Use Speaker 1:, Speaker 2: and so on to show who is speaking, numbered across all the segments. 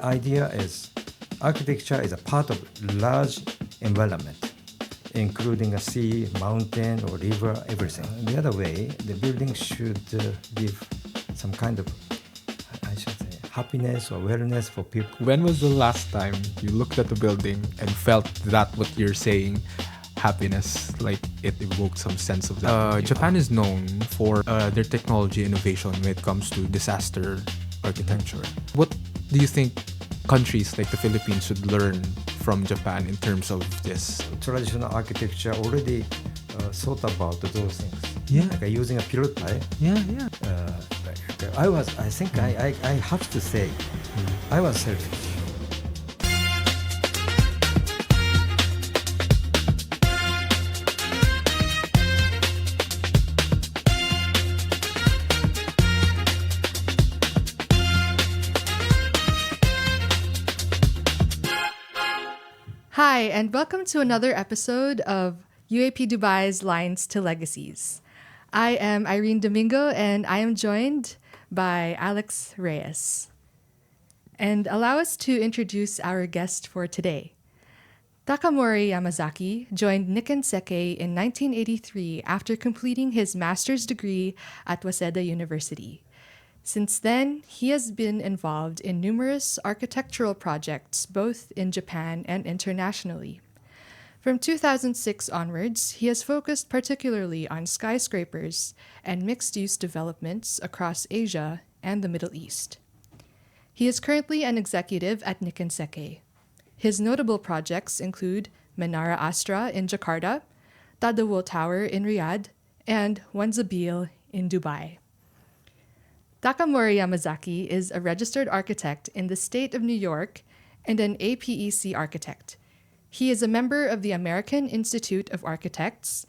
Speaker 1: Idea is architecture is a part of large environment, including a sea, mountain, or river, everything. The other way, the building should give some kind of, I should say, happiness or wellness for people.
Speaker 2: When was the last time you looked at the building and felt that what you're saying, happiness, like it evoked some sense of that? Japan is known for their technology innovation when it comes to disaster architecture. What do you think countries like the Philippines should learn from Japan in terms of this?
Speaker 1: Traditional architecture already thought about those things.
Speaker 2: Yeah.
Speaker 1: Like using a pilot type.
Speaker 2: Yeah.
Speaker 1: I think I have to say, I was selfish.
Speaker 3: Hi, and welcome to another episode of UAP Dubai's Lines to Legacies. I am Irene Domingo, and I am joined by Alex Reyes. And allow us to introduce our guest for today. Takamori Yamazaki joined Nikken Sekkei in 1983 after completing his master's degree at Waseda University. Since then, he has been involved in numerous architectural projects both in Japan and internationally. From 2006 onwards, he has focused particularly on skyscrapers and mixed-use developments across Asia and the Middle East. He is currently an executive at Nikken Sekkei. His notable projects include Menara Astra in Jakarta, Tadawul Tower in Riyadh, and One Za'abeel in Dubai. Takamori Yamazaki is a registered architect in the state of New York and an APEC architect. He is a member of the American Institute of Architects,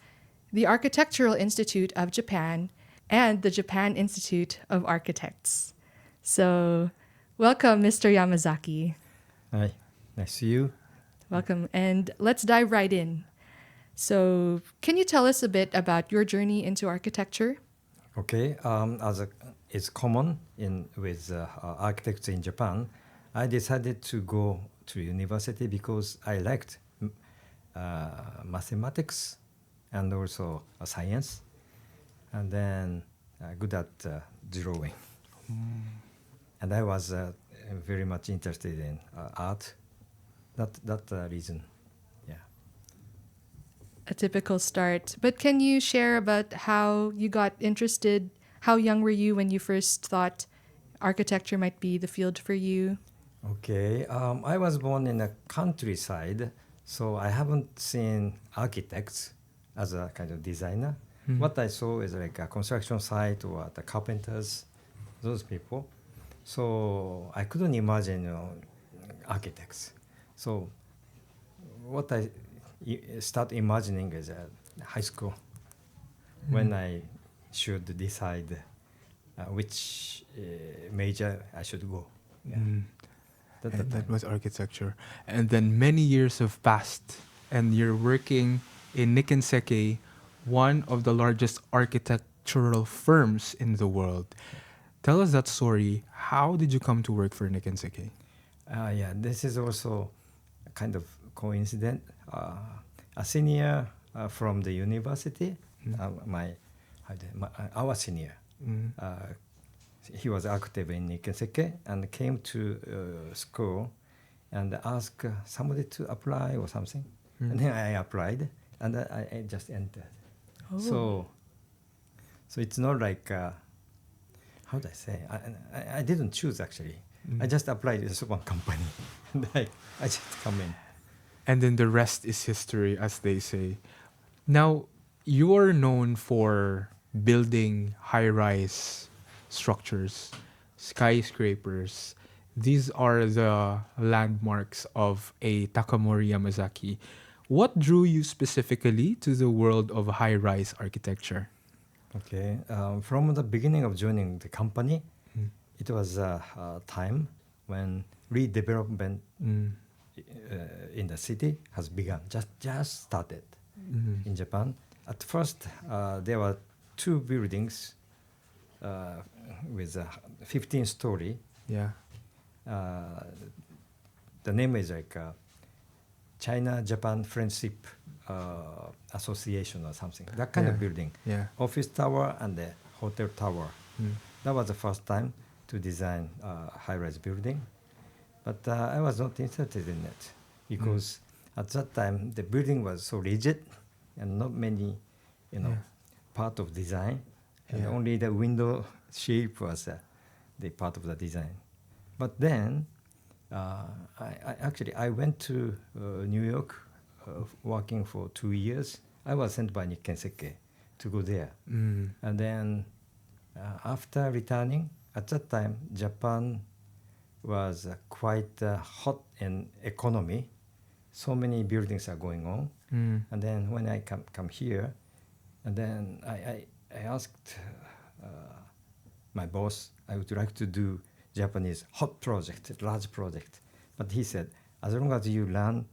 Speaker 3: the Architectural Institute of Japan, and the Japan Institute of Architects. So, welcome, Mr. Yamazaki.
Speaker 1: Hi, nice to see you.
Speaker 3: Welcome, and let's dive right in. So, can you tell us a bit about your journey into architecture?
Speaker 1: Okay, it's common with architects in Japan, I decided to go to university because I liked mathematics and also science, and then good at drawing. And I was very much interested in art. That reason, yeah.
Speaker 3: A typical start. But can you share about how you got interested? How young were you when you first thought architecture might be the field for you?
Speaker 1: Okay, I was born in a countryside, so I haven't seen architects as a kind of designer. What I saw is like a construction site or the carpenters, those people. So I couldn't imagine, architects. So what I start imagining is high school, when I should decide which major I should go. Yeah.
Speaker 2: That was architecture. And then many years have passed, and you're working in Nikken Sekkei, one of the largest architectural firms in the world. Tell us that story. How did you come to work for Nikken Sekkei?
Speaker 1: Yeah, this is also a kind of coincidence. A senior from the university, our senior, he was active in Nikken Sekkei and came to school and asked somebody to apply or something. And then I applied and I just entered.
Speaker 3: Oh.
Speaker 1: So it's not like, how do I say? I didn't choose actually. I just applied to one company. And I just come in.
Speaker 2: And then the rest is history, as they say. Now, you are known for building high-rise structures, skyscrapers. These are the landmarks of a Takamori Yamazaki. What drew you specifically to the world of high-rise architecture?
Speaker 1: Okay, from the beginning of joining the company, it was a time when redevelopment in the city has begun, just started in Japan. At first, there were two buildings with a 15-story.
Speaker 2: Yeah.
Speaker 1: uh, the name is like China-Japan Friendship Association or something. That kind of building.
Speaker 2: Yeah.
Speaker 1: Office tower and the hotel tower.
Speaker 2: Mm.
Speaker 1: That was the first time to design a high-rise building. But I was not interested in it because at that time the building was so rigid and not many, part of design. And only the window shape was the part of the design. But then I went to New York working for 2 years. I was sent by Nikken Sekkei to go there.
Speaker 2: Mm.
Speaker 1: And then after returning, at that time, Japan was quite hot in economy. So many buildings are going on.
Speaker 2: Mm.
Speaker 1: And then when I come here, and then I asked my boss, I would like to do Japanese hot project, large project. But he said, as long as you learn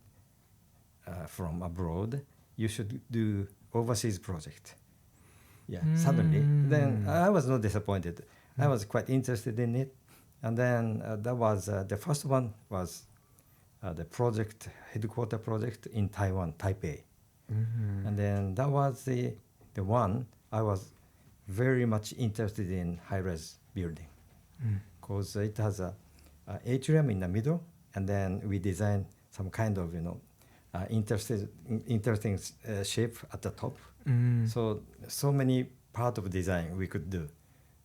Speaker 1: from abroad, you should do overseas project. Yeah, suddenly. Then I was not disappointed. I was quite interested in it. And then that was, the first one was the project, headquarter project in Taiwan, Taipei.
Speaker 2: Mm-hmm.
Speaker 1: And then that was the one I was very much interested in high-rise building because it has a atrium in the middle, and then we designed some kind of interesting shape at the top. So many part of design we could do.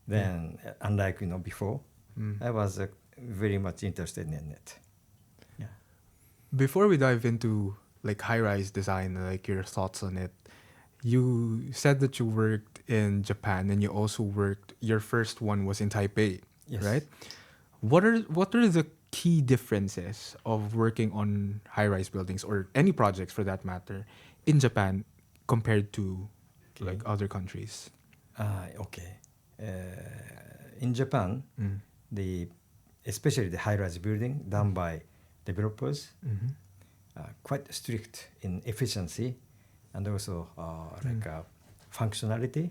Speaker 1: Then unlike before, I was very much interested in it. Yeah.
Speaker 2: Before we dive into like high-rise design, like your thoughts on it, you said that you worked in Japan and you also worked. Your first one was in Taipei,
Speaker 1: Yes.
Speaker 2: right? What are the key differences of working on high-rise buildings or any projects for that matter in Japan compared to like other countries?
Speaker 1: Okay. In Japan, especially the high-rise building done by developers, quite strict in efficiency and also functionality.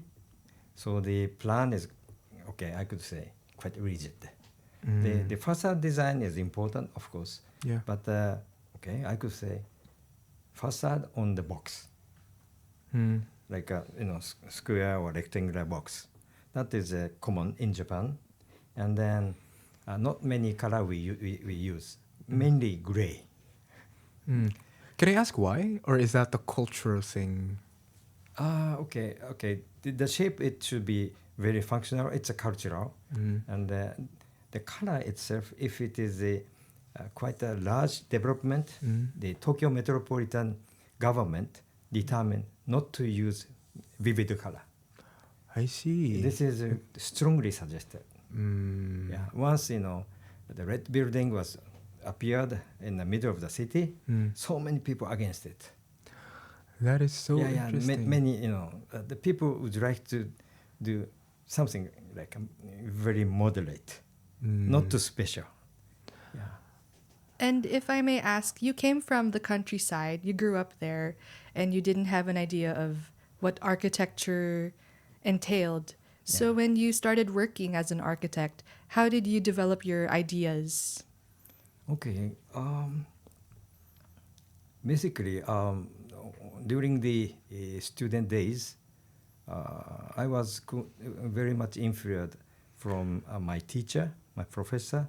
Speaker 1: So the plan is, I could say, quite rigid. The facade design is important, of course.
Speaker 2: Yeah.
Speaker 1: But I could say facade on the box, like a square or rectangular box. That is common in Japan. And then not many color we use, mainly gray.
Speaker 2: Can I ask why, or is that a cultural thing?
Speaker 1: Okay. The shape, it should be very functional. It's a cultural. And the color itself, if it is quite a large development, the Tokyo Metropolitan Government determined not to use vivid color.
Speaker 2: I see.
Speaker 1: This is strongly suggested. Yeah. Once the red building was appeared in the middle of the city, so many people against it.
Speaker 2: That is so interesting.
Speaker 1: Many the people would like to do something like very moderate, not too special. Yeah.
Speaker 3: And if I may ask, you came from the countryside, you grew up there, and you didn't have an idea of what architecture entailed. So when you started working as an architect, how did you develop your ideas?
Speaker 1: Okay. Basically, during the student days, I was very much influenced from my teacher, my professor.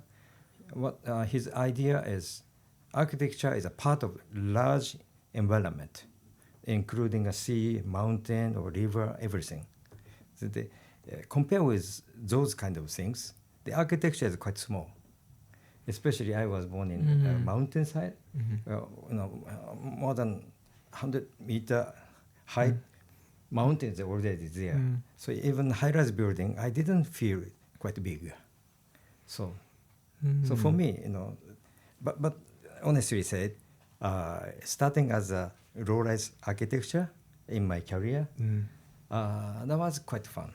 Speaker 1: What his idea is, architecture is a part of large environment, including a sea, mountain, or river, everything. So compare with those kind of things, the architecture is quite small. Especially, I was born in a mountainside, more than 100-meter height mountains are already there. So even high-rise building, I didn't feel quite big. So for me, but honestly said, starting as a low-rise architecture in my career, that was quite fun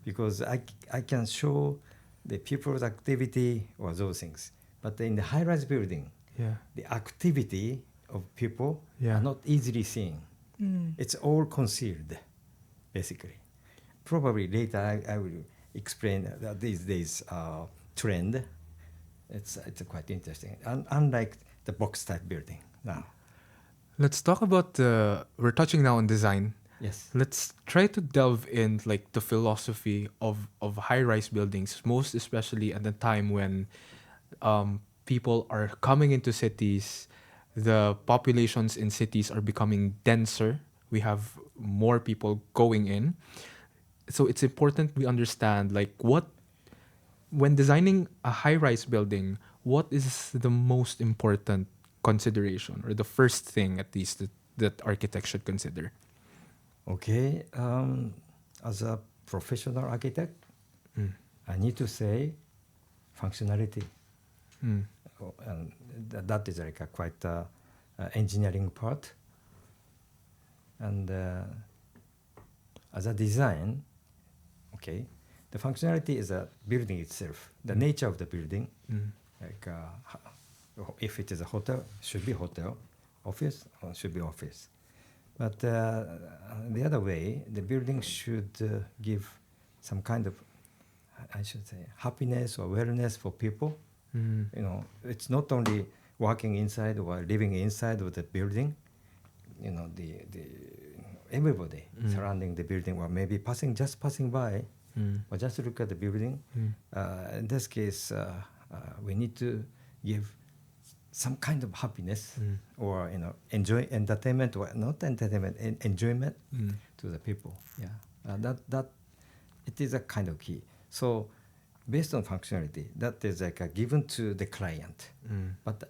Speaker 1: because I can show the people's activity or those things. But in the high-rise building, the activity of people are not easily seen. It's all concealed, basically. Probably later I will explain that these days trend. it's quite interesting. Unlike the box type building now.
Speaker 2: Let's talk about we're touching now on design.
Speaker 1: Yes.
Speaker 2: Let's try to delve in like the philosophy of high-rise buildings, most especially at the time when people are coming into cities, the populations in cities are becoming denser. We have more people going in. So it's important we understand like what when designing a high-rise building, what is the most important consideration or the first thing at least that architects should consider?
Speaker 1: Okay. As a professional architect, I need to say functionality. And that is like a quite engineering part. And as a design, okay, the functionality is a building itself, the nature of the building. Like if it is a hotel, should be hotel, office, should be office. But the other way, the building should give some kind of, I should say, happiness or wellness for people. You know, it's not only working inside or living inside of the building. You know, the everybody surrounding the building, or maybe just passing by, or just look at the building. In this case, we need to give some kind of happiness, or enjoy entertainment, or not entertainment, enjoyment to the people. Yeah, that it is a kind of key. So, based on functionality, that is like a given to the client, but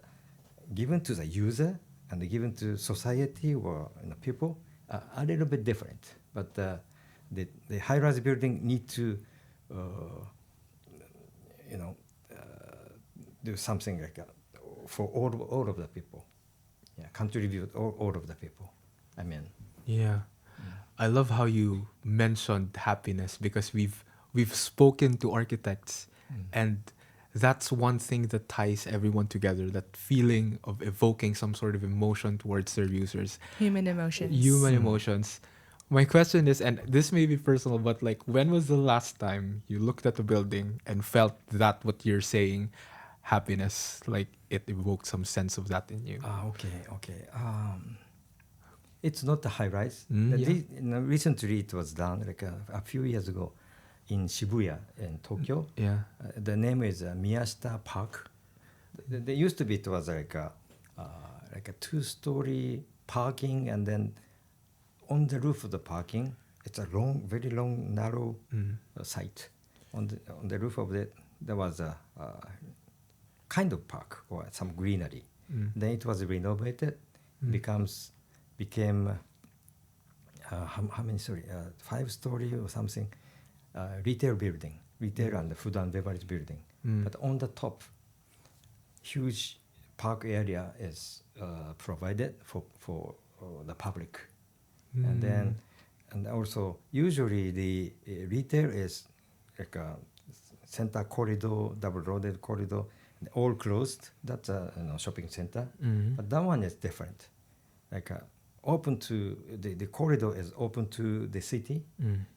Speaker 1: given to the user and given to society or people a little bit different. But the high-rise building need to do something like for all of the people. Yeah, contribute all of the people. I mean.
Speaker 2: Yeah. I love how you mentioned happiness because we've spoken to architects and that's one thing that ties everyone together, that feeling of evoking some sort of emotion towards their users.
Speaker 3: Human emotions.
Speaker 2: Human emotions. My question is, and this may be personal, but like when was the last time you looked at a building and felt that what you're saying, happiness, like it evoked some sense of that in you?
Speaker 1: Okay. It's not a high rise.
Speaker 2: Yeah.
Speaker 1: Recently, it was done like a few years ago in Shibuya in Tokyo.
Speaker 2: Yeah.
Speaker 1: The name is Miyashita Park. There used to be it was like a 2-story parking, and then on the roof of the parking, it's a very long, narrow site. On the roof of it, there was a kind of park or some greenery. Then it was renovated, became how many story? 5-story or something. Retail building, retail and food and beverage building. But on the top, huge park area is provided for the public. And also usually the retail is like a center corridor, double-roaded corridor, all closed. That's a shopping center. But that one is different. Like open to the corridor is open to the city,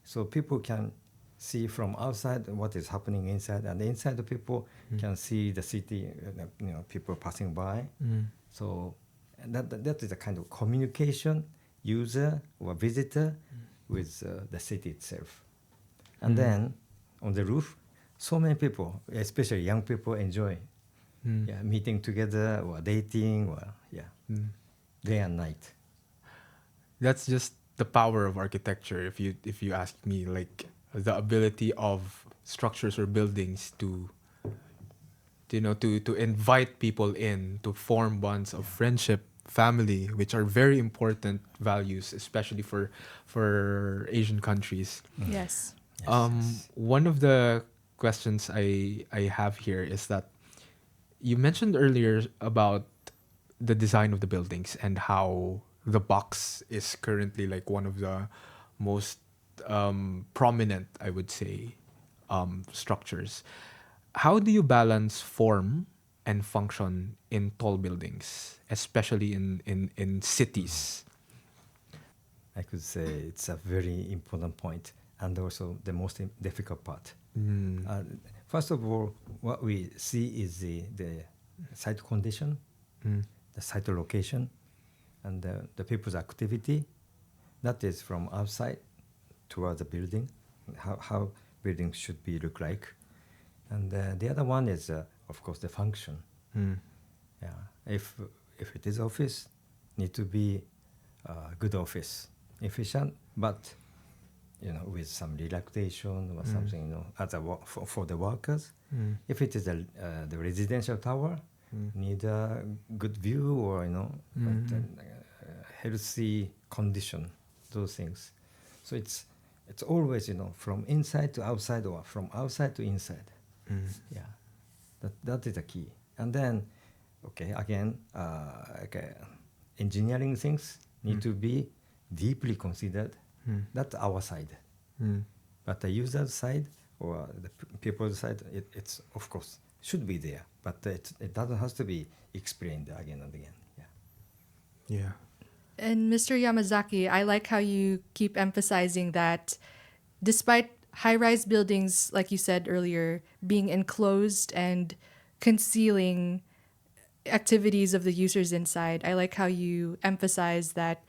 Speaker 1: so people can see from outside what is happening inside, and inside the people can see the city, people passing by. So that is a kind of communication, user or visitor with the city itself. And then on the roof, so many people, especially young people, enjoy meeting together or dating or day and night.
Speaker 2: That's just the power of architecture. If you ask me, like the ability of structures or buildings to invite people in, to form bonds of friendship, family, which are very important values, especially for Asian countries.
Speaker 3: Yes.
Speaker 2: One of the questions I have here is that you mentioned earlier about the design of the buildings and how the box is currently like one of the most prominent, I would say, structures. How do you balance form and function in tall buildings, especially in cities?
Speaker 1: I could say it's a very important point, and also the most difficult part. first of all, what we see is the site condition, the site location, and the people's activity. That is from outside toward the building, how building should be look like. And the other one is, of course, the function. Yeah, if it is office, need to be good office, efficient, but with some relaxation or something, as a for the workers. If it is the residential tower, need a good view or healthy condition, those things. So it's always from inside to outside or from outside to inside. Yeah, that is the key. And then, again, engineering things need to be deeply considered. That's our side. But the user side or the people's side, it's of course should be there, but it doesn't have to be explained again and again.
Speaker 2: Yeah.
Speaker 3: And Mr. Yamazaki, I like how you keep emphasizing that despite high-rise buildings, like you said earlier, being enclosed and concealing activities of the users inside, I like how you emphasize that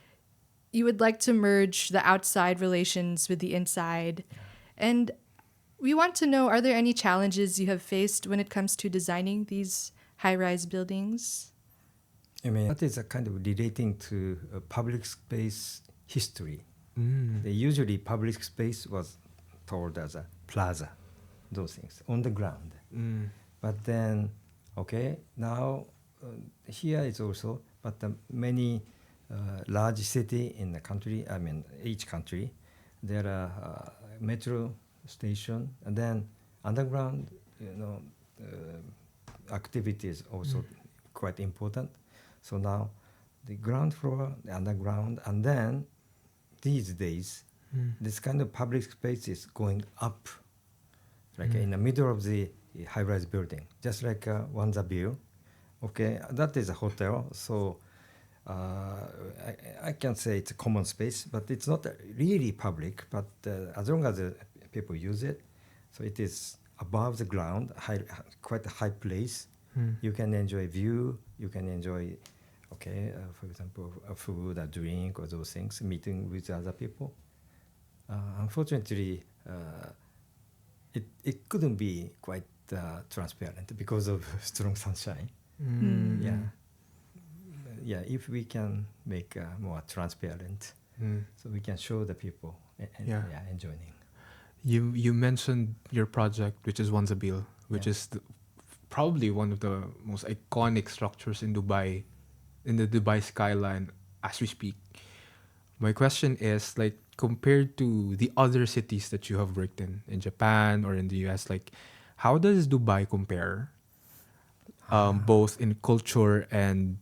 Speaker 3: you would like to merge the outside relations with the inside. And we want to know, are there any challenges you have faced when it comes to designing these high-rise buildings?
Speaker 1: I mean, that is a kind of relating to public space history. Usually public space was told as a plaza, those things, on the ground. But then, now here is also, but many large city in the country, I mean, each country, there are metro station, and then underground, activities also quite important. So now the ground floor, the underground, and then these days, this kind of public space is going up, like in the middle of the high-rise building, just like One Za'abeel. That is a hotel, so I can say it's a common space, but it's not really public, but as long as people use it, so it is above the ground, quite a high place. You can enjoy view, you can enjoy, for example, a food, a drink, or those things, meeting with other people. Unfortunately, it couldn't be quite transparent because of strong sunshine. If we can make more transparent, so we can show the people enjoying.
Speaker 2: You mentioned your project, which is One Za'abeel, which is probably one of the most iconic structures in Dubai, in the Dubai skyline as we speak. My question is, like, compared to the other cities that you have worked in Japan or in the US, like, how does Dubai compare, both in culture and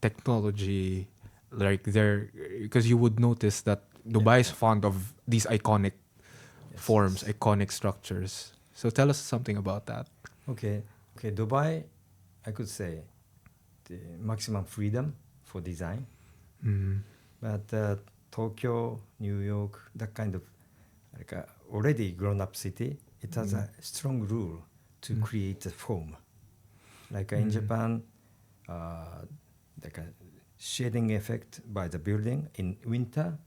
Speaker 2: technology? Like, because you would notice that Dubai is fond of these iconic forms, iconic structures. So tell us something about that.
Speaker 1: Dubai, I could say the maximum freedom for design. But Tokyo, New York, that kind of like a already grown-up city, it has a strong rule to create a form. Like in Japan, like a shading effect by the building in winter,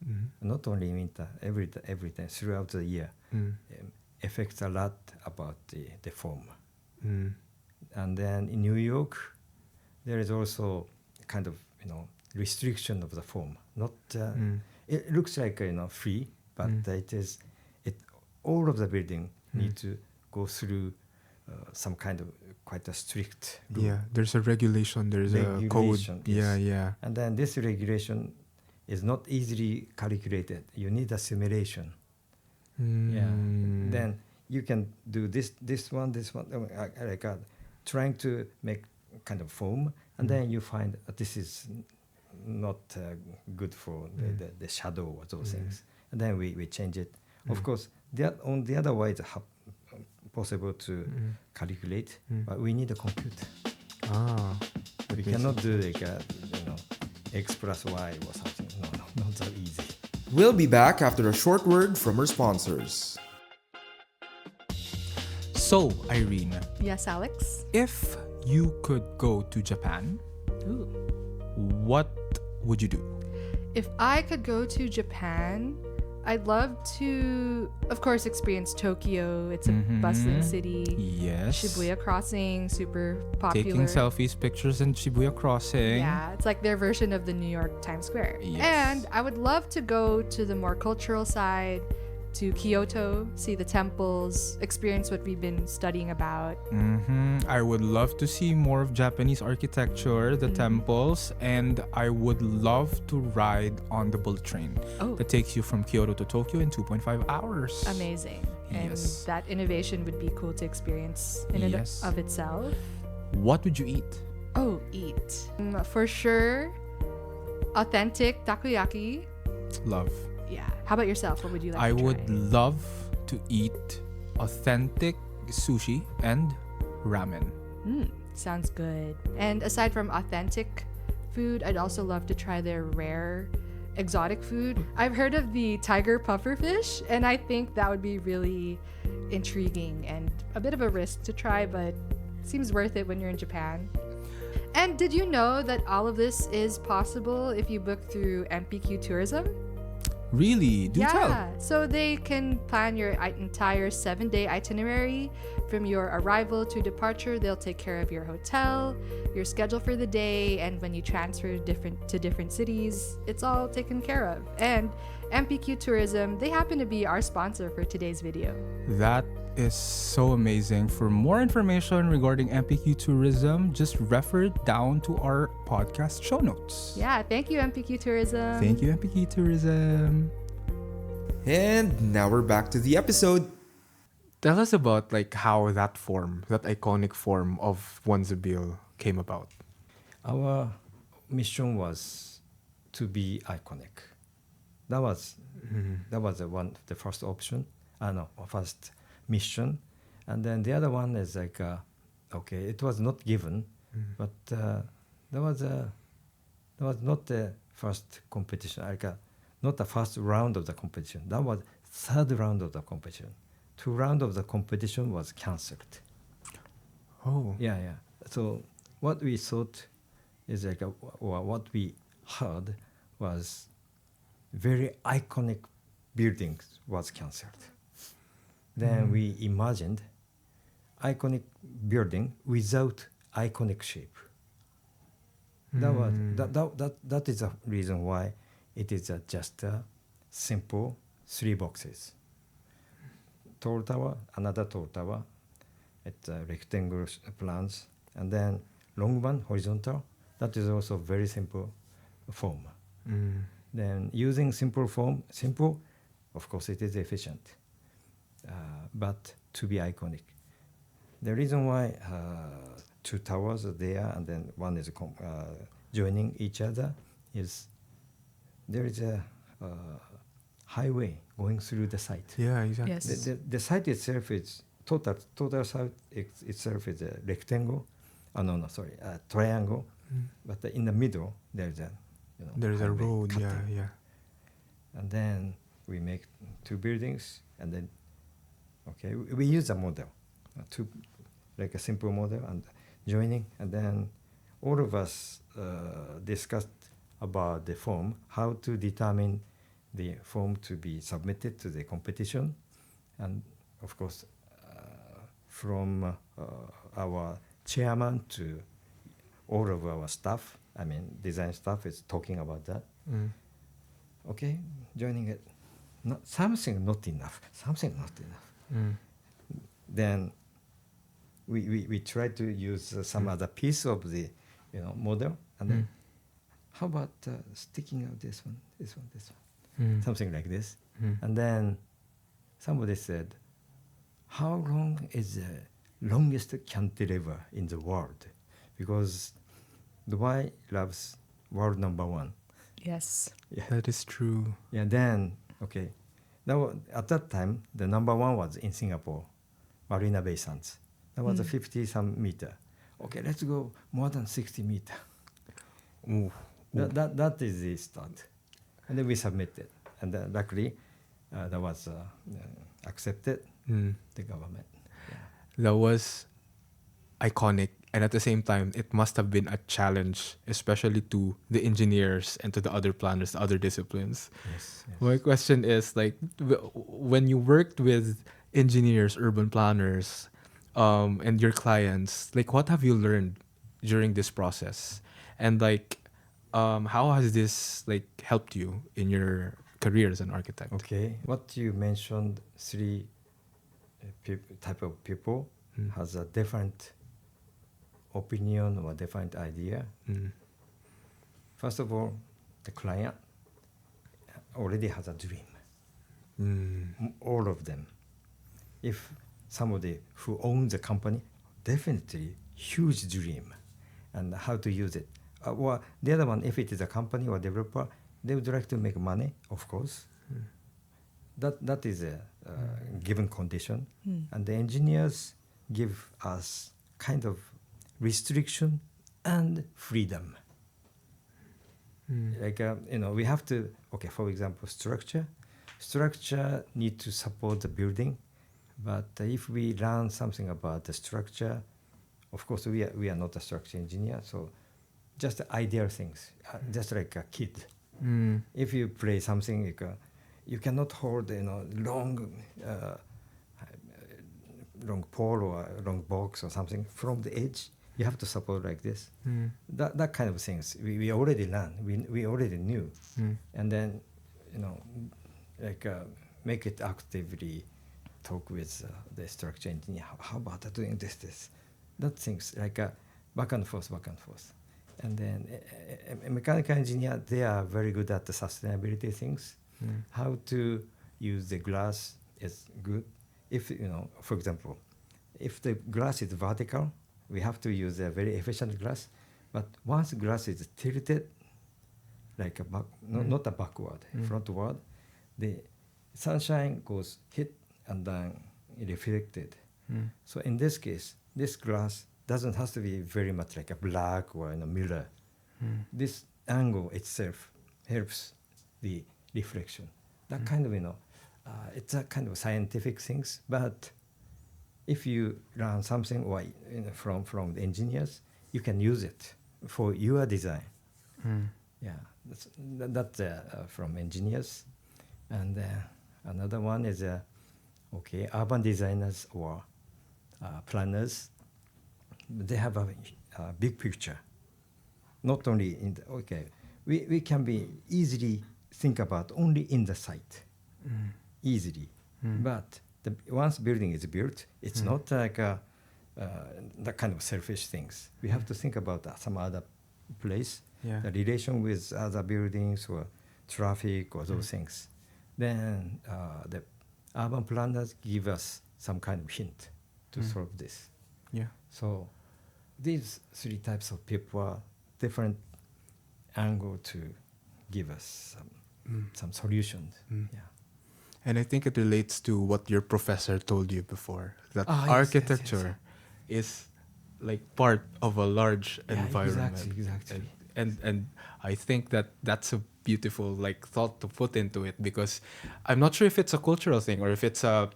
Speaker 1: not only in winter, every time throughout the year, affects a lot about the form. And then in New York, there is also kind of restriction of the form. Not it looks like free, but all of the building need to go through some kind of quite a strict rule.
Speaker 2: Yeah, there's a regulation, there's a code.
Speaker 1: Yes.
Speaker 2: Yeah.
Speaker 1: And then this regulation is not easily calculated. You need a simulation. Then you can do this one, like trying to make kind of foam, and then you find that this is not good for the shadow or those things. And then we change it. Of course, on the other way, it's possible to calculate, but we need a computer. We cannot do like X plus Y or something. No, not that easy.
Speaker 4: We'll be back after a short word from our sponsors.
Speaker 2: So, Irene,
Speaker 3: Yes, Alex?
Speaker 2: if you could go to Japan,
Speaker 3: Ooh.
Speaker 2: what would you do?
Speaker 3: If I could go to Japan, I'd love to, of course, experience Tokyo. It's a bustling city.
Speaker 2: Yes.
Speaker 3: Shibuya Crossing, super popular.
Speaker 2: Taking selfies, pictures in Shibuya Crossing.
Speaker 3: Yeah, it's like their version of the New York Times Square.
Speaker 2: Yes.
Speaker 3: And I would love to go to the more cultural side, to Kyoto, see the temples, experience what we've been studying about.
Speaker 2: I would love to see more of Japanese architecture, the temples, and I would love to ride on the bullet train that takes you from Kyoto to Tokyo in 2.5 hours.
Speaker 3: Amazing. And
Speaker 2: Yes.
Speaker 3: that innovation would be cool to experience in and
Speaker 2: Yes.
Speaker 3: of itself.
Speaker 2: What would you eat?
Speaker 3: Oh, eat. For sure, authentic takoyaki.
Speaker 2: Love.
Speaker 3: Yeah. How about yourself? What would you like
Speaker 2: I
Speaker 3: to try?
Speaker 2: would love to eat authentic sushi and ramen.
Speaker 3: Sounds good. And aside from authentic food, I'd also love to try their rare exotic food. I've heard of the tiger pufferfish, and I think that would be really intriguing and a bit of a risk to try, but seems worth it when you're in Japan. And did you know that all of this is possible if you book through MPQ Tourism?
Speaker 2: Really? Do tell.
Speaker 3: So they can plan your entire 7-day itinerary from your arrival to departure. They'll take care of your hotel, your schedule for the day, and when you transfer to different cities, it's all taken care of. And MPQ Tourism, they happen to be our sponsor for today's video.
Speaker 2: That is so amazing. For more information regarding MPQ Tourism, just refer down to our podcast show notes.
Speaker 3: Yeah, thank you, MPQ Tourism.
Speaker 2: Thank you, MPQ Tourism.
Speaker 4: And now we're back to the episode.
Speaker 2: Tell us about like how that iconic form of One Za'abeel came about.
Speaker 1: Our mission was to be iconic. That was the first option. First mission, and then the other one is like it was not given, but that was not the first competition, not the first round of the competition. That was third round of the competition. 2 rounds of the competition was cancelled.
Speaker 2: Oh.
Speaker 1: Yeah. So what we thought is or what we heard was very iconic buildings was cancelled. Then we imagined iconic building without iconic shape. That is the reason why it is just a simple 3 boxes. Tall tower, another tall tower, it's rectangular plans, and then long one, horizontal. That is also very simple form. Then using simple form, of course it is efficient. But to be iconic. The reason why 2 towers are there and then one is joining each other is there is a highway going through the site.
Speaker 2: Yeah, exactly.
Speaker 3: Yes.
Speaker 1: The site itself is total site itself is a rectangle. A triangle. But in the middle there is a
Speaker 2: There's a
Speaker 1: highway
Speaker 2: road.
Speaker 1: cutting.
Speaker 2: Yeah.
Speaker 1: And then we make 2 buildings, and then we use a model, like a simple model and joining, and then all of us discussed about the form, how to determine the form to be submitted to the competition, and of course from our chairman to all of our staff, design staff is talking about that. Joining it, something not enough. Then we try to use some other piece of the model, and then how about sticking out this one, something like this. And then somebody said, how long is the longest cantilever in the world? Because Dubai loves world number 1.
Speaker 3: Yes.
Speaker 1: Yeah.
Speaker 2: That is true.
Speaker 1: Yeah. Then now at that time the number 1 was in Singapore, Marina Bay Sands. That was a 50-some meter. Okay, let's go more than 60 meter.
Speaker 2: Ooh.
Speaker 1: That is the start, and then we submitted, and luckily that was accepted. The government. Yeah.
Speaker 2: that was iconic, and at the same time it must have been a challenge, especially to the engineers and to the other planners, the other disciplines.
Speaker 1: Yes.
Speaker 2: My question is like when you worked with engineers, urban planners, and your clients, like what have you learned during this process, and like how has this like helped you in your career as an architect?
Speaker 1: Okay. What you mentioned, three type of people has a different opinion or different idea. First of all, the client already has a dream. All of them. If somebody who owns a company, definitely huge dream, and how to use it. Or the other one, if it is a company or developer, they would like to make money, of course. That is a given condition, and the engineers give us kind of restriction and freedom. Like we have to, okay, for example, structure need to support the building, but if we learn something about the structure, of course we are not a structure engineer, so just ideal things, just like a kid. If you play something, you cannot hold long pole or a long box or something from the edge. You have to support like this. That kind of things we already learned. We already knew, and then make it actively talk with the structure engineer. How about doing this? That things like back and forth. And then a mechanical engineer, they are very good at the sustainability things. How to use the glass is good. If for example, if the glass is vertical, we have to use a very efficient glass. But once glass is tilted, like not a backward, frontward, the sunshine goes hit and then reflected. So in this case, this glass doesn't have to be very much like a black or in a mirror. This angle itself helps the reflection. That kind of it's a kind of scientific things. But if you learn something or from the engineers, you can use it for your design. Yeah, that's from engineers. And another one is urban designers or planners. They have a big picture. Not only in we can be easily think about only in the site, easily. But once building is built, it's not like that kind of selfish things. We have to think about some other place, the relation with other buildings or traffic or those things. Then the urban planners give us some kind of hint to solve this.
Speaker 2: Yeah.
Speaker 1: So these three types of people are different angle to give us some solutions. Yeah.
Speaker 2: And I think it relates to what your professor told you before, that
Speaker 1: Yes,
Speaker 2: architecture is like part of a large environment.
Speaker 1: Exactly.
Speaker 2: And I think that's a beautiful like thought to put into it, because I'm not sure if it's a cultural thing or if it's a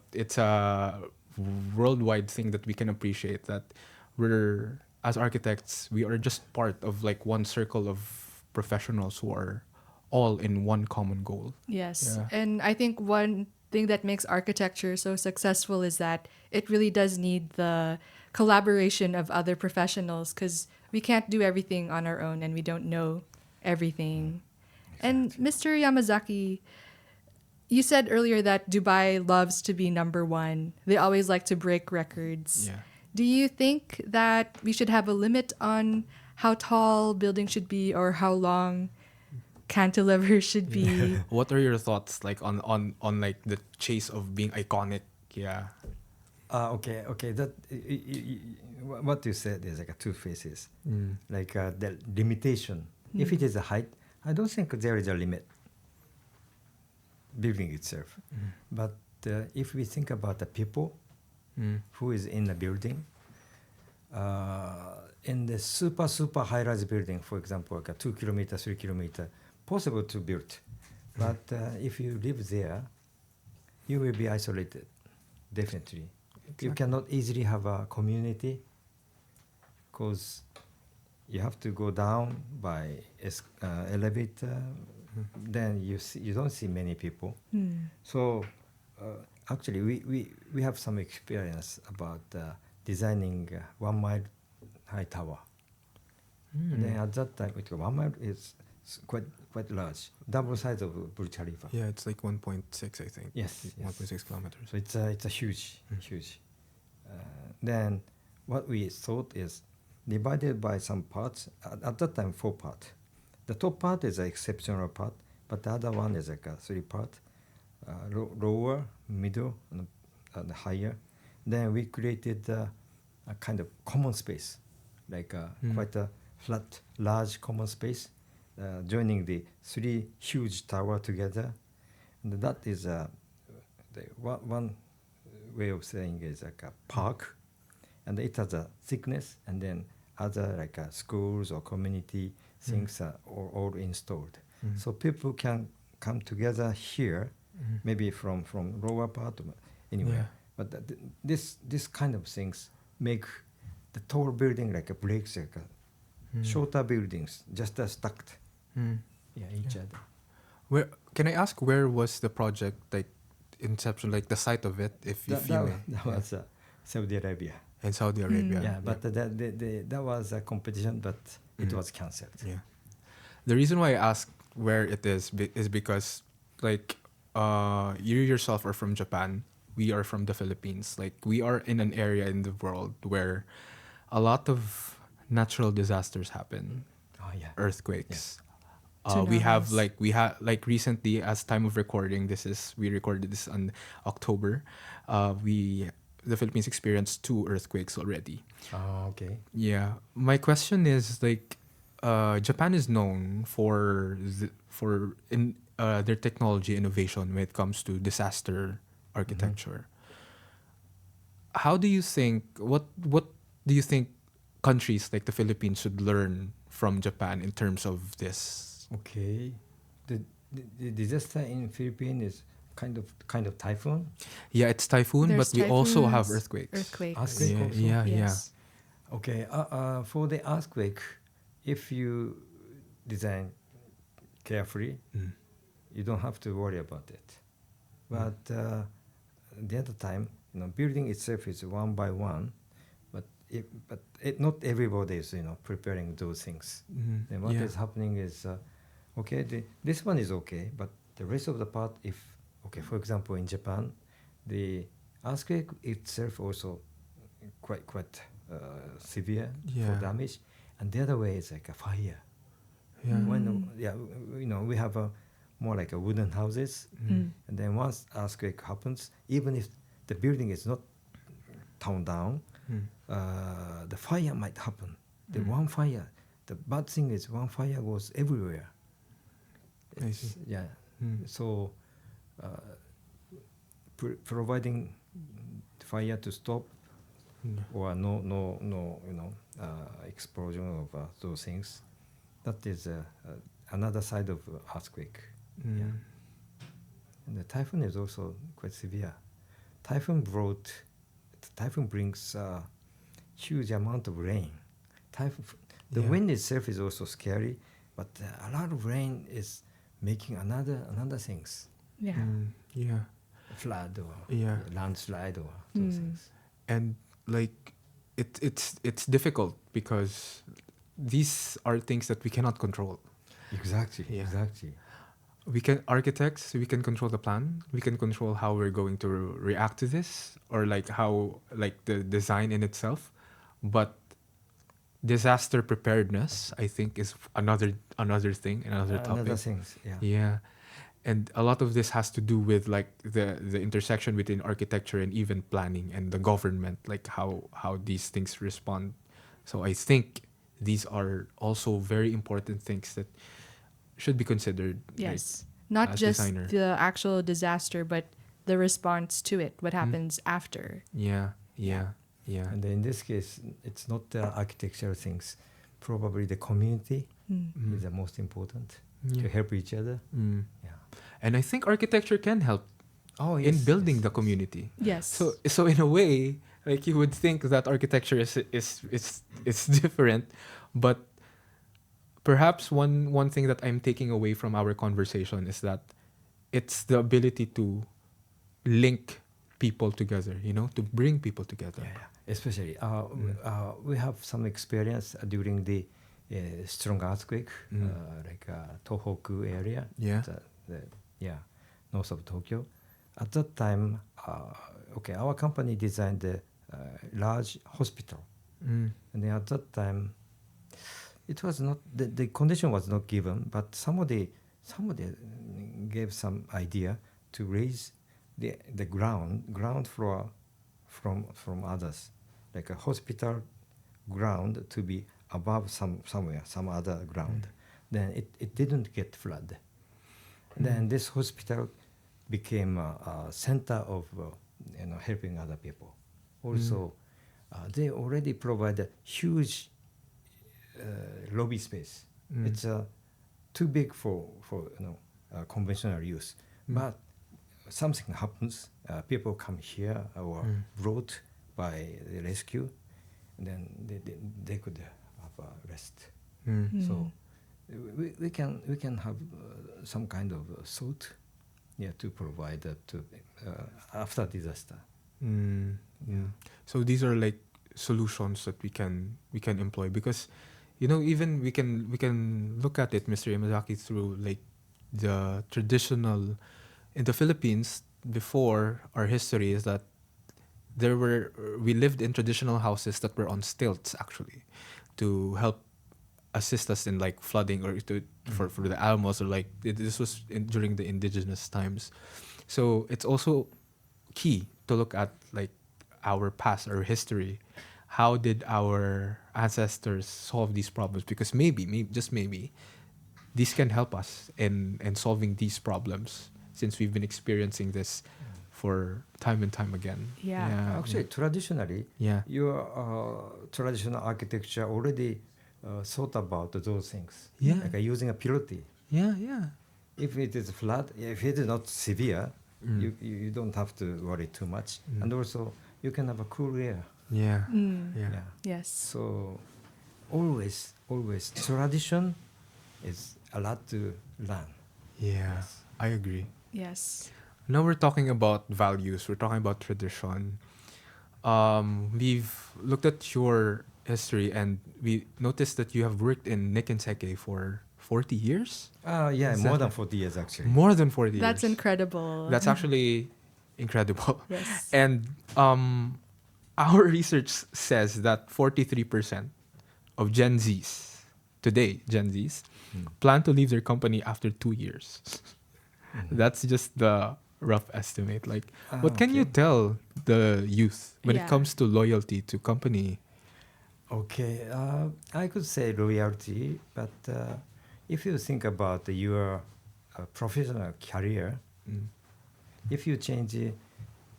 Speaker 2: worldwide thing that we can appreciate, that we're, as architects, we are just part of like one circle of professionals who are all in one common goal.
Speaker 3: Yes.
Speaker 2: Yeah.
Speaker 3: And I think one thing that makes architecture so successful is that it really does need the collaboration of other professionals, because we can't do everything on our own and we don't know everything. And Mr. Yamazaki, you said earlier that Dubai loves to be number one. They always like to break records.
Speaker 2: Yeah.
Speaker 3: Do you think that we should have a limit on how tall buildings should be or how long cantilevers should be?
Speaker 2: What are your thoughts like on like the chase of being iconic? Yeah.
Speaker 1: Okay. That what you said is like two phases. Like the limitation. If it is a height, I don't think there is a limit. Building itself, but if we think about the people who is in the building, in the super high-rise building, for example, like a 2 kilometer, 3 kilometer, possible to build, but if you live there, you will be isolated, definitely. you cannot easily have a community because you have to go down by elevator. Then you don't see many people. So actually, we have some experience about designing 1 mile high tower. Then at that time, 1 mile is quite large, double size of Burj Khalifa.
Speaker 2: Yeah, it's like 1.6, I think.
Speaker 1: Yes,
Speaker 2: 1.6 kilometers.
Speaker 1: So it's a huge. Then what we thought is divided by some parts. At that time, 4 parts. The top part is an exceptional part, but the other one is like a 3 part, lower, middle, and higher. Then we created a kind of common space, like quite a flat, large common space, joining the 3 huge tower together. And that is the one way of saying is like a park, and it has a thickness, and then other like schools or community things are all installed. So people can come together here, maybe from lower part or anywhere. But this kind of things make the tall building like a breaks like shorter buildings just stacked. Each other.
Speaker 2: Where can I ask, where was the project, like inception, like the site of it, if you may?
Speaker 1: That was Saudi Arabia.
Speaker 2: In Saudi Arabia.
Speaker 1: Yeah, but that was a competition, but it was cancelled.
Speaker 2: Yeah. The reason why I asked where it is is because, like, you yourself are from Japan. We are from the Philippines. Like, we are in an area in the world where a lot of natural disasters happen.
Speaker 1: Oh yeah.
Speaker 2: Earthquakes.
Speaker 3: Tsunamis.
Speaker 2: We have recently, as time of recording, we recorded this on October. The Philippines experienced 2 earthquakes already.
Speaker 1: Oh, okay.
Speaker 2: Yeah. My question is, like, Japan is known for their technology innovation when it comes to disaster architecture. How do you think, what do you think countries like the Philippines should learn from Japan in terms of this?
Speaker 1: Okay. The disaster in Philippines is kind of typhoon.
Speaker 2: Yeah, it's typhoon,
Speaker 3: There's
Speaker 2: but we also have
Speaker 3: typhoons,
Speaker 2: earthquakes.
Speaker 3: Earthquakes.
Speaker 1: Earthquake also?
Speaker 2: Yeah.
Speaker 3: Yes.
Speaker 1: Okay. For the earthquake, if you design carefully, you don't have to worry about it. But the other time, building itself is 1 by 1, but not everybody is preparing those things. Then what is happening is this one is okay, but the rest of the part, for example, in Japan, the earthquake itself also quite severe for damage, and the other way is like a fire.
Speaker 2: Yeah.
Speaker 1: When we have more like a wooden houses, and then once earthquake happens, even if the building is not torn down, the fire might happen. The bad thing is one fire goes everywhere.
Speaker 2: I see.
Speaker 1: Yeah. So providing fire to stop or no explosion of those things, that is another side of earthquake. Yeah. And the typhoon is also quite severe. Typhoon brings huge amount of rain. The wind itself is also scary, but a lot of rain is making another things.
Speaker 3: Yeah.
Speaker 2: Yeah.
Speaker 1: Flood or landslide or those things.
Speaker 2: And like it's difficult because these are things that we cannot control.
Speaker 1: Exactly.
Speaker 2: Yeah.
Speaker 1: Exactly.
Speaker 2: We can control the plan. We can control how we're going to react to this, or like how, like, the design in itself. But disaster preparedness, I think, is another thing, another topic.
Speaker 1: Another things. Yeah.
Speaker 2: Yeah. And a lot of this has to do with, like, the intersection between architecture and even planning and the government, like how these things respond. So I think these are also very important things that should be considered.
Speaker 3: Yes.
Speaker 2: Like,
Speaker 3: Not
Speaker 2: as
Speaker 3: just
Speaker 2: designer.
Speaker 3: the actual disaster, but the response to it, what happens after.
Speaker 2: Yeah.
Speaker 1: And in this case, it's not the architectural things. Probably the community is the most important to help each other. Yeah.
Speaker 2: And I think architecture can help
Speaker 1: Oh,
Speaker 2: in
Speaker 1: yes,
Speaker 2: building
Speaker 1: yes,
Speaker 2: the
Speaker 1: yes.
Speaker 2: community.
Speaker 3: Yes.
Speaker 2: So in a way, like you would think that architecture is different, but perhaps one thing that I'm taking away from our conversation is that it's the ability to link people together, to bring people together.
Speaker 1: Yeah, yeah. Especially, we have some experience during the strong earthquake, like Tohoku area,
Speaker 2: Yeah.
Speaker 1: the yeah, north of Tokyo. At that time, okay, our company designed a large hospital,
Speaker 2: Mm.
Speaker 1: and then at that time, it was not the condition was not given, but somebody gave some idea to raise the ground floor from others, like a hospital ground to be above some other ground. Then it didn't get flood. Then this hospital became a center of helping other people. Also, they already provide a huge lobby space. It's too big for conventional use. But something happens. People come here or brought by the rescue, and then they could have a rest. So we can have some kind of thought, to provide to after disaster.
Speaker 2: Yeah. So these are like solutions that we can employ, because even we can look at it, Mr. Yamazaki, through like the traditional in the Philippines. Before, our history is that we lived in traditional houses that were on stilts, actually, to help assist us in like flooding, or for the alamos, or like this was during the indigenous times. So it's also key to look at like our past, our history. How did our ancestors solve these problems? Because maybe just maybe these can help us in solving these problems, since we've been experiencing this for time and time again.
Speaker 3: Yeah.
Speaker 1: Actually, traditionally,
Speaker 2: Yeah.
Speaker 1: your traditional architecture already thought about those things.
Speaker 2: Yeah.
Speaker 1: Like using a pilotis.
Speaker 2: Yeah.
Speaker 1: If it is flat, if it is not severe, you don't have to worry too much. And also, you can have a cool air.
Speaker 2: Yeah.
Speaker 3: Mm.
Speaker 2: Yeah.
Speaker 3: Yes.
Speaker 1: So, always, tradition is a lot to learn.
Speaker 2: Yeah.
Speaker 1: Yes.
Speaker 2: I agree.
Speaker 3: Yes.
Speaker 2: Now we're talking about values. We're talking about tradition. We've looked at your history, and we noticed that you have worked in Nikken Sekkei for 40 years?
Speaker 1: Yeah,
Speaker 2: Is
Speaker 1: more
Speaker 2: that
Speaker 1: than
Speaker 2: right?
Speaker 1: 40 years actually.
Speaker 2: More than 40 years.
Speaker 3: That's incredible.
Speaker 2: That's actually incredible.
Speaker 3: Yes.
Speaker 2: And our research says that 43% of Gen Zs, today, Gen Zs, plan to leave their company after 2 years. That's just the rough estimate. Like, what can you
Speaker 1: Okay.
Speaker 2: tell the youth when
Speaker 3: Yeah.
Speaker 2: it comes to loyalty to company?
Speaker 1: Okay, I could say loyalty, but if you think about your professional career, if you change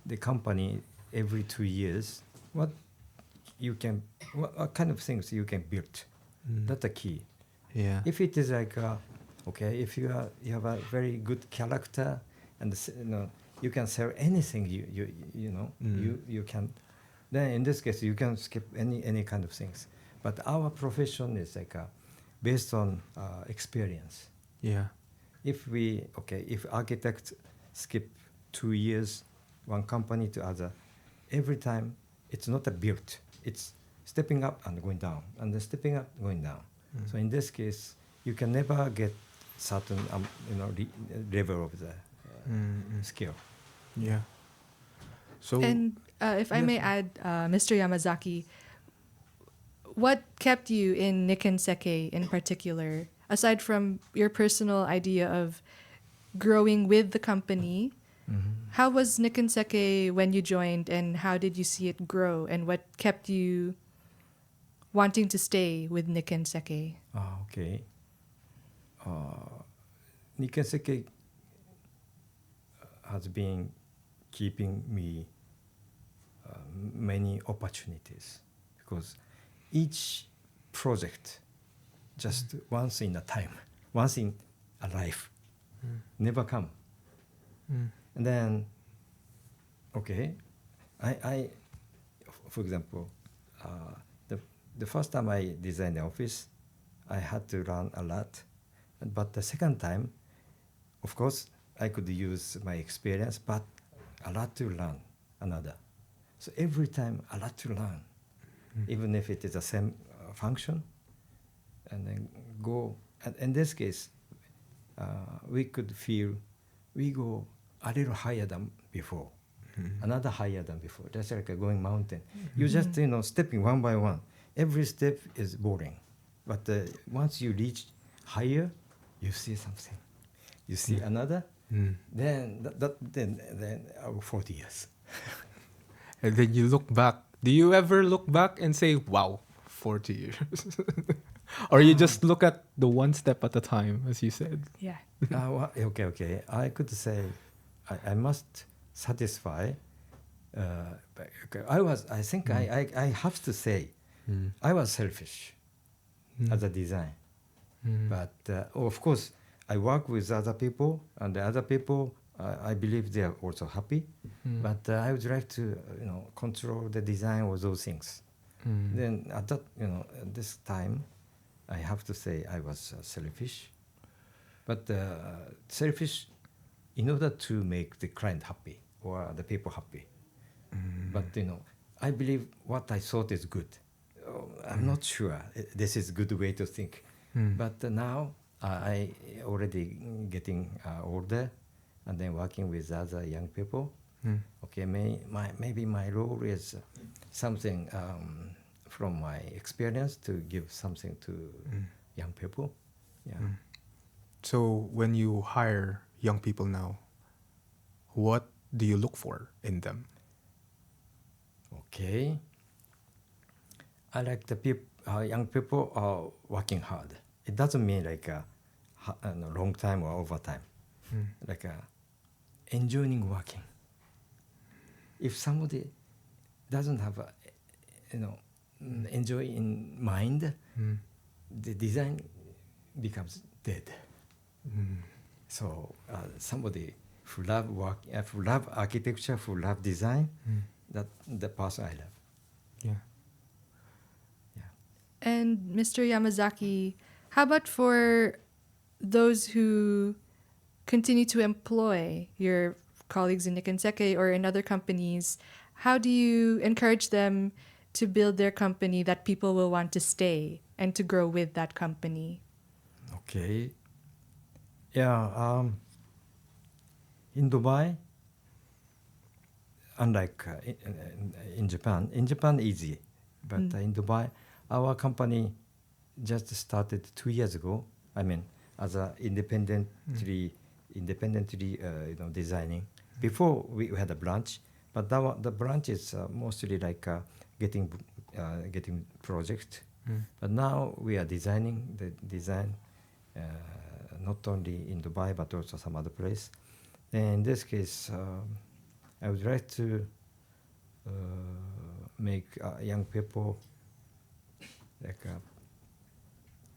Speaker 1: the company every 2 years, what kind of things you can build? That's the key.
Speaker 2: Yeah.
Speaker 1: If it is like okay, if you have a very good character, and you can sell anything you can, then in this case you can skip any kind of things. But our profession is like based on experience.
Speaker 2: Yeah.
Speaker 1: If architects skip 2 years one company to other, every time it's not a build, it's stepping up and going down, and then stepping up, going down. So in this case, you can never get certain level of the skill.
Speaker 2: Yeah. So
Speaker 3: And if I may add, Mr. Yamazaki, what kept you in Nikken Sekkei in particular, aside from your personal idea of growing with the company? How was Nikken Sekkei when you joined, and how did you see it grow, and what kept you wanting to stay with Nikken Sekkei?
Speaker 1: Okay. Nikken Sekkei has been keeping me many opportunities, because each project just once in a time, once in a life, never come. And then Okay, I for example, uh, the the first time I designed the office, I had to learn a lot, but the second time, of course, I could use my experience, but a lot to learn another. So every time a lot to learn, even if it is the same function, and then go. And in this case, we could feel we go a little higher than before, another higher than before. That's like a going mountain. You just stepping one by one. Every step is boring, but once you reach higher, you see something. You see another. Then then 40 years.
Speaker 2: And then you look back. Do you ever look back and say, wow, 40 years? Or you just look at the one step at a time, as you said?
Speaker 3: Yeah.
Speaker 1: Okay. I could say I must satisfy. Okay, I think I have to say I was selfish as a design. But of course, I work with other people, and the other people, I believe they are also happy. But I would like to, control the design of those things. Then at that, at this time, I have to say I was selfish. But selfish in order to make the client happy or the people happy. But I believe what I thought is good. I'm not sure this is a good way to think. But now I already getting older, and then working with other young people. Okay, maybe my role is something from my experience to give something to young people. Yeah.
Speaker 2: So when you hire young people now, what do you look for in them?
Speaker 1: Okay. I like the young people are working hard. It doesn't mean like a long time or overtime. Like enjoying working. If somebody doesn't have enjoy in mind, the design becomes dead. So somebody who love work, who love architecture, who love design, that the person I love.
Speaker 2: Yeah.
Speaker 3: And Mr. Yamazaki, how about for those who continue to employ your colleagues in Nikken Sekkei or in other companies? How do you encourage them to build their company that people will want to stay and to grow with that company?
Speaker 1: Okay. Yeah. In Dubai, unlike in Japan easy, but in Dubai, our company just started 2 years ago. I mean, as a independently designing. Before we had a branch, but the branch is mostly like getting project. But now we are designing the design not only in Dubai but also some other place. And in this case, I would like to make young people like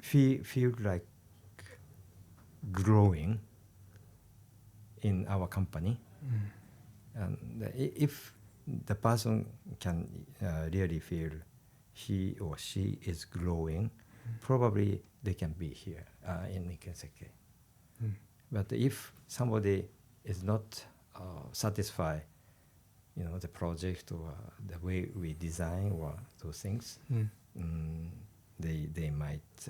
Speaker 1: feel like growing in our company. And if the person can really feel he or she is growing, probably they can be here in Nikken Sekkei. But if somebody is not satisfied, the project or the way we design or those things, they might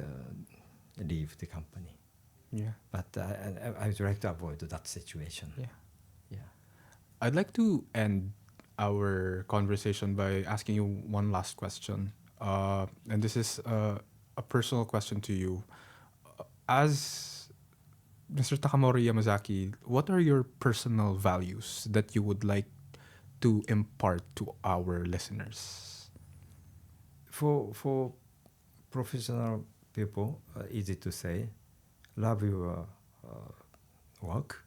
Speaker 1: leave the company.
Speaker 2: Yeah.
Speaker 1: But I would like to avoid that situation.
Speaker 2: Yeah.
Speaker 1: Yeah.
Speaker 2: I'd like to end our conversation by asking you one last question. And this is a personal question to you. As Mr. Takamori Yamazaki, what are your personal values that you would like to impart to our listeners?
Speaker 1: For professional people, easy to say, love your work.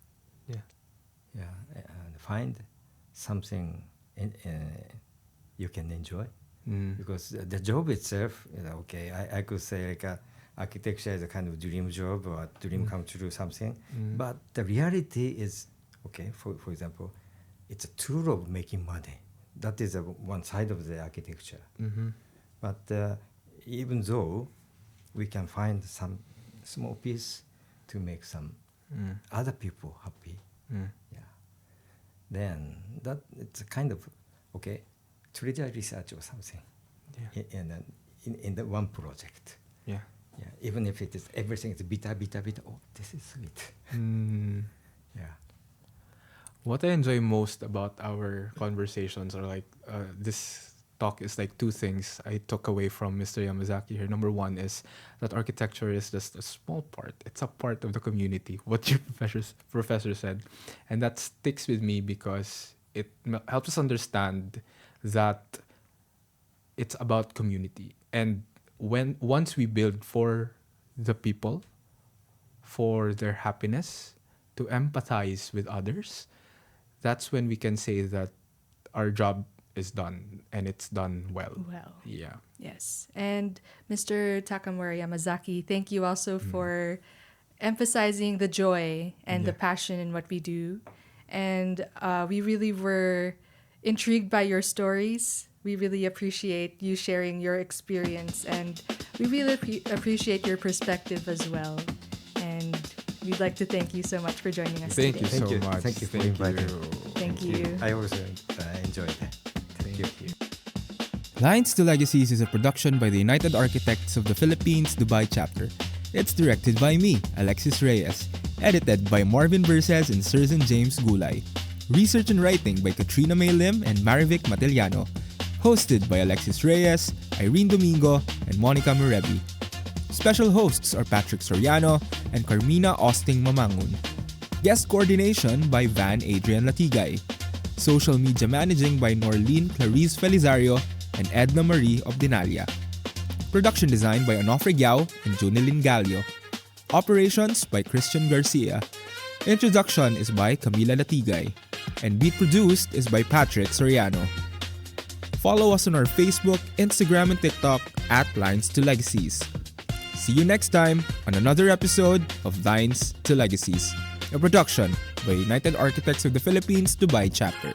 Speaker 1: Yeah, and find something you can enjoy. Because the job itself, okay, I could say like architecture is a kind of dream job or dream come true something. But the reality is, okay, for example, it's a tool of making money. That is one side of the architecture. But even though we can find some small piece to make some other people happy, then that it's a kind of treasure research or something in the one project.
Speaker 2: Yeah.
Speaker 1: Even if it is everything is bitter. Oh, this is sweet. Yeah.
Speaker 2: What I enjoy most about our conversations or like this talk is like two things I took away from Mr. Yamazaki here. Number one is that architecture is just a small part. It's a part of the community, what your professor said. And that sticks with me because it helps us understand that it's about community. And once we build for the people, for their happiness, to empathize with others, that's when we can say that our job is done and it's done well. Yeah.
Speaker 3: Yes. And Mr. Takamori Yamazaki, thank you also for emphasizing the joy and the passion in what we do. And we really were intrigued by your stories. We really appreciate you sharing your experience, and we really appreciate your perspective as well. And we'd like to thank you so much for joining us
Speaker 2: Thank
Speaker 3: today.
Speaker 2: you so much.
Speaker 1: Thank you for inviting.
Speaker 3: Thank you.
Speaker 1: I also enjoyed it. Thank you.
Speaker 4: Lines to Legacies is a production by the United Architects of the Philippines Dubai chapter. It's directed by me, Alexis Reyes. Edited by Marvin Verses and Surzan James Gulay. Research and writing by Katrina May Lim and Marivic Matellano. Hosted by Alexis Reyes, Irene Domingo, and Monica Murebi. Special hosts are Patrick Soriano and Carmina Austing Mamangun. Guest coordination by Van Adrian Latigay. Social media managing by Norlene Clarice Felizario and Edna Marie Obdinalia. Production design by Onofre Giao and Junilin Gallio. Operations by Christian Garcia. Introduction is by Camila Latigay. And beat produced is by Patrick Soriano. Follow us on our Facebook, Instagram, and TikTok at Lines to Legacies. See you next time on another episode of Lines to Legacies, a production by United Architects of the Philippines Dubai chapter.